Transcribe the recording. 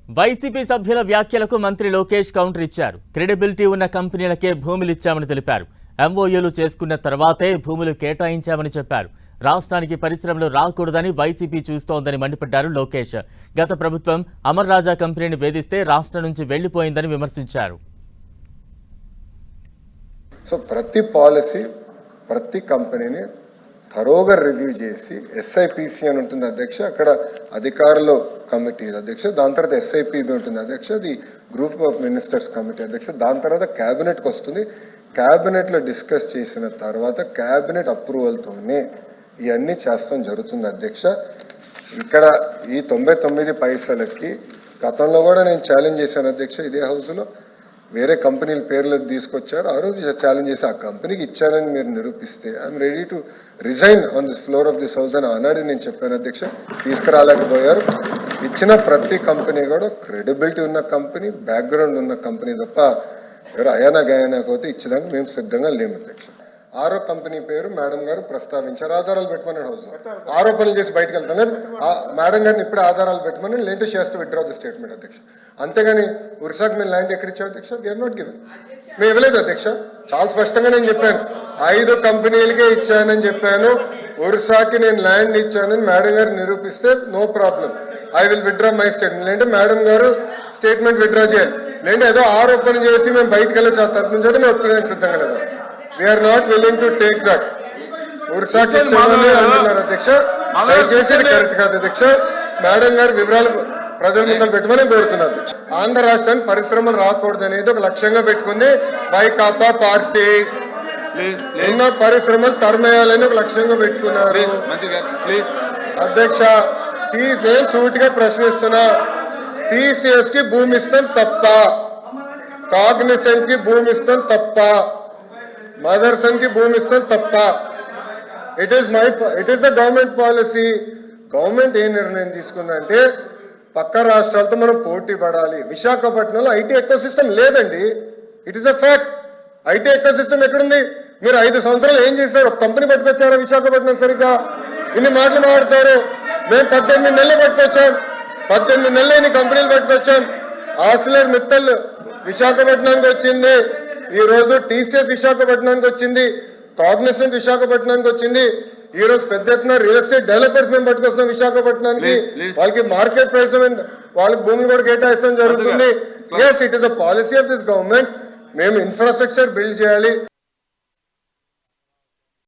YCP సభ్యుల వ్యాఖ్యలకు మంత్రి లోకేష్ కౌంటర్ ఇచ్చారు. క్రెడిబిలిటీ ఉన్న కంపెనీలకే భూములు ఇచ్చామని తెలిపారు. ఎంఓయూలు చేసుకున్న తర్వాతే భూములు కేటాయించామని చెప్పారు. రాష్ట్రానికి పరిశ్రమలు రాకూడదని వైసీపీ చూస్తోందని మండిపడ్డారు లోకేష్. గత ప్రభుత్వం అమర్ రాజా కంపెనీని వేధిస్తే రాష్ట్రం నుంచి వెళ్లిపోయిందని విమర్శించారు. సో ప్రతి పాలసీ ప్రతి కంపెనీని థరోగా రివ్యూ చేసి ఎస్ఐపిసి అని ఉంటుంది అధ్యక్ష, అక్కడ అధికారులు కమిటీ అధ్యక్ష, దాని తర్వాత ఎస్ఐపిబి ఉంటుంది అధ్యక్ష, అది గ్రూప్ ఆఫ్ మినిస్టర్స్ కమిటీ అధ్యక్ష, దాని తర్వాత క్యాబినెట్కి వస్తుంది. క్యాబినెట్లో డిస్కస్ చేసిన తర్వాత క్యాబినెట్ అప్రూవల్తోనే ఇవన్నీ చేస్తాం జరుగుతుంది అధ్యక్ష. ఇక్కడ ఈ 99 పైసలకి గతంలో కూడా నేను ఛాలెంజ్ చేశాను అధ్యక్ష, ఇదే హౌస్లో వేరే కంపెనీల పేర్లు తీసుకొచ్చారు. ఆ రోజు ఛాలెంజ్ చేసి ఆ కంపెనీకి ఇచ్చానని మీరు నిరూపిస్తే I'm ready to resign on this floor of this house అని ఆనాడు నేను చెప్పాను అధ్యక్ష. తీసుకురాలేకపోయారు. ఇచ్చిన ప్రతి కంపెనీ కూడా క్రెడిబిలిటీ ఉన్న కంపెనీ, బ్యాక్గ్రౌండ్ ఉన్న కంపెనీ తప్ప ఎవరు అయానా గయానా పోతే ఇచ్చడానికి మేము సిద్ధంగా లేము అధ్యక్ష. ఆరో కంపెనీ పేరు మేడం గారు ప్రస్తావించారు. ఆధారాలు పెట్టమన్నాడు హౌస్, ఆరోపణలు చేసి బయటకు వెళ్తాను మేడం గారిని ఇప్పుడే ఆధారాలు పెట్టమని లేటెస్ట్ చేస్తూ విత్డ్రా ది స్టేట్మెంట్ అధ్యక్ష. అంతేగాని ఉరిసాకు మేము ల్యాండ్ ఎక్కడ ఇచ్చావు అధ్యక్ష? వీఆర్ నాట్ గివెన్, మేము ఇవ్వలేదు అధ్యక్ష. చాలా స్పష్టంగా నేను చెప్పాను, 5 కంపెనీలకే ఇచ్చానని చెప్పాను. ఒరిస్సాకి నేను ల్యాండ్ ఇచ్చానని మేడం గారు నిరూపిస్తే no problem, I will withdraw my statement. లేదంటే మేడం గారు స్టేట్మెంట్ విత్డ్రా చేయాలి. లేదంటే ఏదో ఆరోపణ చేసి మేము బయటకు వెళ్ళి తరపు నుంచి మేము ఒప్పుకోవడానికి సిద్ధంగా లేదు. We're not willing to take that. ఒరిస్సాకి ఇచ్చామని అంటున్నారు అధ్యక్ష, దయచేసి కరెక్ట్ కాదు అధ్యక్ష. మేడం గారు వివరాలు ప్రజల ముందు పెట్టమని కోరుతున్నారు అధ్యక్ష. ఆంధ్ర రాష్ట్రానికి పరిశ్రమలు రాకూడదు అనేది ఒక లక్ష్యంగా పెట్టుకుంది వైకాపా పార్టీ. ఉన్న పరిశ్రమలు తరమేయాలని ఒక లక్ష్యంగా పెట్టుకున్నారు అధ్యక్ష. నేను సూటిగా ప్రశ్నిస్తున్నా, టీసీఎస్ కి భూమి ఇస్తాం తప్ప, కాగ్నిసెంట్ కి భూమి ఇస్తాం తప్ప, మదర్సన్ కి భూమి ఇస్తాం తప్ప. It is the government policy. Government ఏ నిర్ణయం తీసుకుందంటే పక్క రాష్ట్రాలతో మనం పోటీ పడాలి. విశాఖపట్నంలో ఐటీ ఎకో సిస్టమ్ లేదండి, it is a fact. IT ecosystem ఎక్కడుంది? మీరు 5 సంవత్సరాలు ఏం చేశారు? ఒక కంపెనీ పట్టుకొచ్చారా విశాఖపట్నం? సరిగ్గా ఇన్ని మాటలు మాట్లాడతారు. మేము 18 నెలలు పట్టుకొచ్చాం, 18 నెలలు ఇన్ని కంపెనీలు పట్టుకొచ్చాం. ఆసిలర్ మిత్తల్ విశాఖపట్నానికి వచ్చింది, ఈ రోజు టీసీఎస్ విశాఖపట్నానికి వచ్చింది, కాగ్నిసెంట్ విశాఖపట్నానికి వచ్చింది. ఈ రోజు పెద్ద ఎత్తున రియల్ ఎస్టేట్ డెవలపర్స్ మేము పట్టుకొస్తున్నాం విశాఖపట్నానికి. వాళ్ళకి మార్కెట్ ప్రైస్ వాళ్ళకి భూములు కూడా కేటాయిస్తాం జరుగుతుంది. Yes, it is a policy of this government. మేము ఇన్ఫ్రాస్ట్రక్చర్ బిల్డ్ చేయాలి.